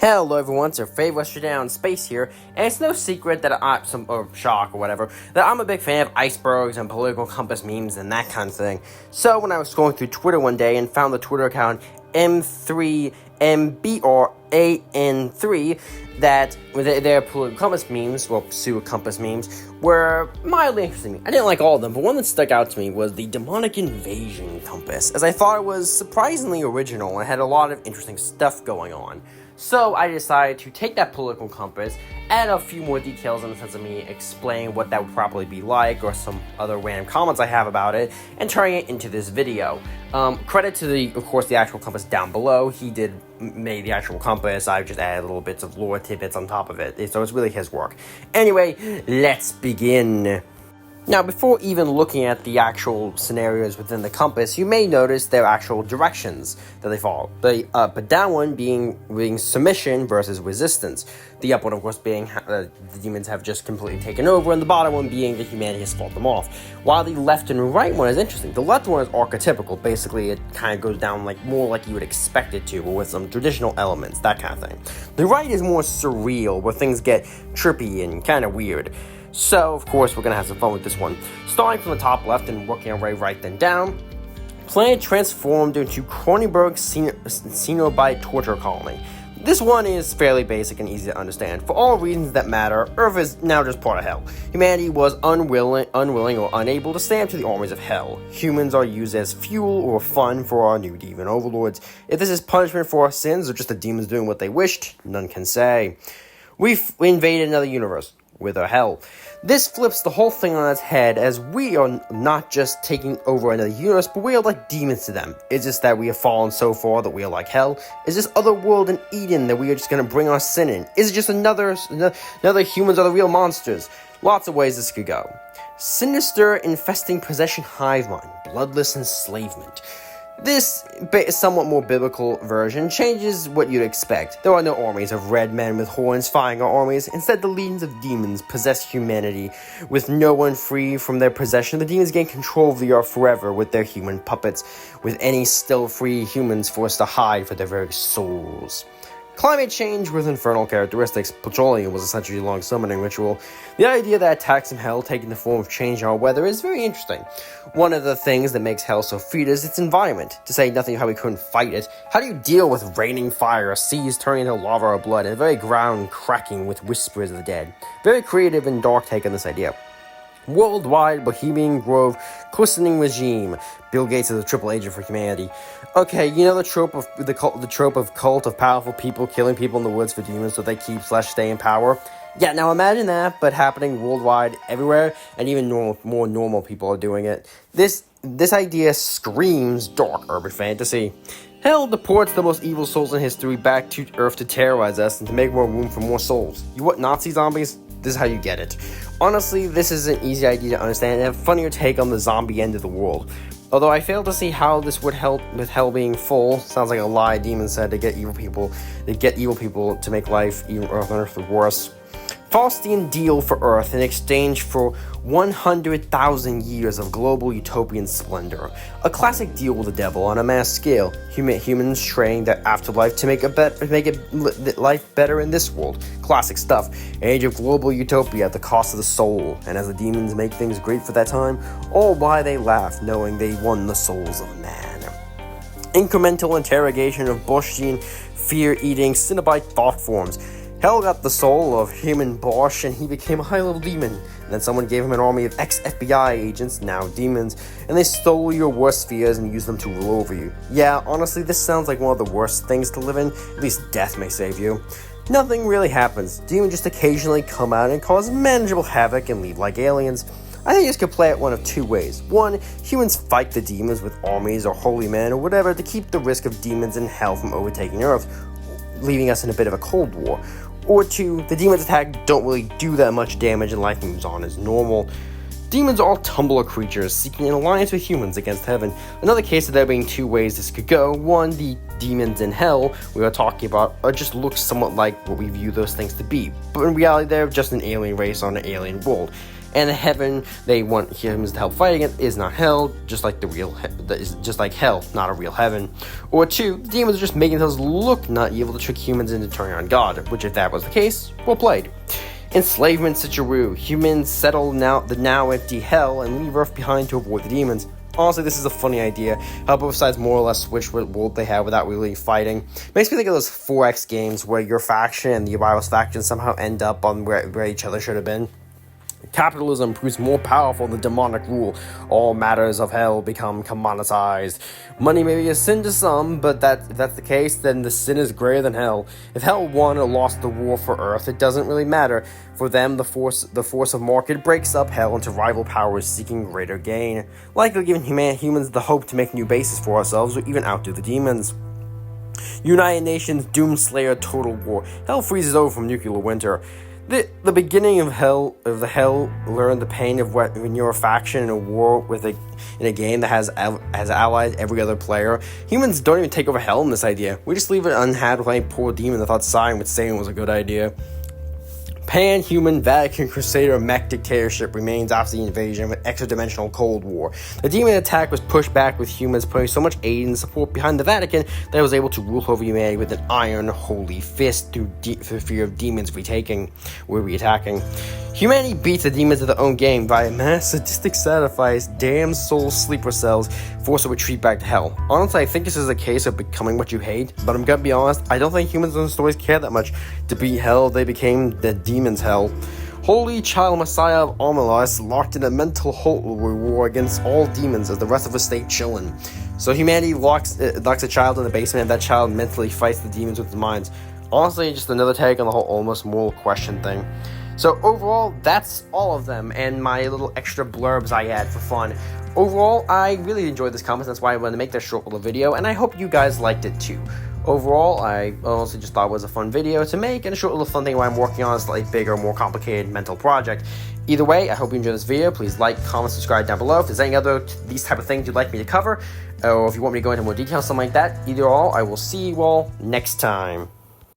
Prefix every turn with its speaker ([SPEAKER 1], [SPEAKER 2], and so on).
[SPEAKER 1] Hello everyone, it's your favorite Down Space here, and it's no secret that shock or whatever, that I'm a big fan of icebergs and political compass memes and that kind of thing. So when I was scrolling through Twitter one day and found the Twitter account M3MBRAN3, that their political compass memes, well, pseudo compass memes, were mildly interesting to me. I didn't like all of them, but one that stuck out to me was the demonic invasion compass, as I thought it was surprisingly original and had a lot of interesting stuff going on. So I decided to take that political compass, add a few more details in the sense of me explaining what that would probably be like, or some other random comments I have about it, and turning it into this video. Credit to of course, the actual compass down below. He made the actual compass. I just added little bits of lore tidbits on top of it, so it's really his work. Anyway, let's begin. Now, before even looking at the actual scenarios within the compass, you may notice their actual directions that they follow. The up and down one being submission versus resistance. The up one, of course, being the demons have just completely taken over, and the bottom one being that humanity has fought them off. While the left and right one is interesting. The left one is archetypical. Basically, it kind of goes down more like you would expect it to, but with some traditional elements, that kind of thing. The right is more surreal, where things get trippy and kind of weird. So, of course, we're going to have some fun with this one. Starting from the top left and working our way right then down, planet transformed into Norman-Bargo Cenobite torture colony. This one is fairly basic and easy to understand. For all reasons that matter, Earth is now just part of Hell. Humanity was unwilling or unable to stand up to the armies of Hell. Humans are used as fuel or fun for our new demon overlords. If this is punishment for our sins or just the demons doing what they wished, none can say. We've invaded another universe with our Hell. This flips the whole thing on its head, as we are not just taking over another universe, but we are like demons to them. It's just that we have fallen so far that we are like Hell? Is this other world in Eden that we are just going to bring our sin in? Is it just another humans are the real monsters? Lots of ways this could go. Sinister, infesting possession hive mind, bloodless enslavement. This somewhat more biblical version changes what you'd expect. There are no armies of red men with horns fighting our armies. Instead, the legions of demons possess humanity. With no one free from their possession, the demons gain control of the earth forever with their human puppets, with any still free humans forced to hide for their very souls. Climate change with infernal characteristics. Petroleum was essentially a long summoning ritual. The idea that attacks from Hell taking the form of change in our weather is very interesting. One of the things that makes Hell so feared is its environment, to say nothing of how we couldn't fight it. How do you deal with raining fire, seas turning into lava or blood, and the very ground cracking with whispers of the dead? Very creative and dark take on this idea. Worldwide Bohemian Grove christening regime. Bill Gates is a triple agent for humanity. Okay, you know the trope of cult of powerful people killing people in the woods for demons so they keep/stay in power? Yeah, now imagine that, but happening worldwide everywhere, and even more normal people are doing it. This idea screams dark urban fantasy. Hell deports the most evil souls in history back to Earth to terrorize us and to make more room for more souls. You want Nazi zombies? This is how you get it. Honestly, this is an easy idea to understand and a funnier take on the zombie end of the world. Although I fail to see how this would help with Hell being full. Sounds like a lie demons said to get evil people to make life even on Earth worse. Faustian deal for Earth in exchange for 100,000 years of global utopian splendor. A classic deal with the devil on a mass scale. Humans trading their afterlife to make life better in this world. Classic stuff. Age of global utopia at the cost of the soul. And as the demons make things great for that time, all why they laugh, knowing they won the souls of man. Incremental interrogation of Boschian fear-eating Cenobite thought forms. Hell got the soul of human Bosch, and he became a high-level demon. And then someone gave him an army of ex-FBI agents, now demons, and they stole your worst fears and used them to rule over you. Yeah, honestly, this sounds like one of the worst things to live in. At least death may save you. Nothing really happens. Demons just occasionally come out and cause manageable havoc and leave like aliens. I think this could play it one of two ways. One, humans fight the demons with armies or holy men or whatever to keep the risk of demons in Hell from overtaking Earth, leaving us in a bit of a Cold War. Or two, the demons attack don't really do that much damage and life moves on as normal. Demons are all tumbler creatures seeking an alliance with humans against heaven. Another case of there being two ways this could go. One, the demons in Hell we are talking about just look somewhat like what we view those things to be. But in reality, they're just an alien race on an alien world. and the heaven they want humans to help fighting it is not hell, just like hell, not a real heaven. Or 2, the demons are just making themselves look not evil to trick humans into turning on God, which if that was the case, well played. Enslavement switcheroo. Humans settle the now empty hell and leave Earth behind to avoid the demons. Honestly, this is a funny idea. How both sides more or less switch what world they have without really fighting. Makes me think of those 4X games where your faction and the rival's faction somehow end up on where each other should have been. Capitalism proves more powerful than demonic rule. All matters of hell become commoditized. Money may be a sin to some, but if that's the case, then the sin is greater than hell. If hell won or lost the war for Earth, it doesn't really matter. For them, the force of market breaks up hell into rival powers seeking greater gain, likely giving humans the hope to make new bases for ourselves or even outdo the demons. United Nations Doomslayer Total War. Hell freezes over from nuclear winter. The beginning of the hell learned the pain of when you're a faction in a war in a game that has allied every other player. Humans don't even take over hell in this idea. We just leave it unhad with any poor demon that thought siding with Satan was a good idea. Pan-human Vatican Crusader mech dictatorship remains after the invasion of an extra-dimensional Cold War. The demon attack was pushed back with humans putting so much aid and support behind the Vatican that it was able to rule over humanity with an iron holy fist through fear of demons reattacking. Humanity beats the demons of their own game via mass sadistic sacrifice, damned soul sleeper cells, force a retreat back to hell. Honestly, I think this is a case of becoming what you hate, but I'm gonna be honest, I don't think humans in the stories care that much. To beat hell, they became the demon's hell. Holy Child Messiah of Omelas locked in a mental holy war against all demons as the rest of us stay chillin'. So humanity locks a child in the basement and that child mentally fights the demons with his minds. Honestly, just another take on the whole almost moral question thing. So overall, that's all of them and my little extra blurbs I add for fun. Overall, I really enjoyed this comic, that's why I wanted to make this short little video, and I hope you guys liked it too. Overall, I honestly just thought it was a fun video to make, and a short little fun thing while I'm working on a slightly bigger, more complicated mental project. Either way, I hope you enjoyed this video. Please like, comment, subscribe down below. If there's any other these type of things you'd like me to cover, or if you want me to go into more detail, something like that, either or, I will see you all next time.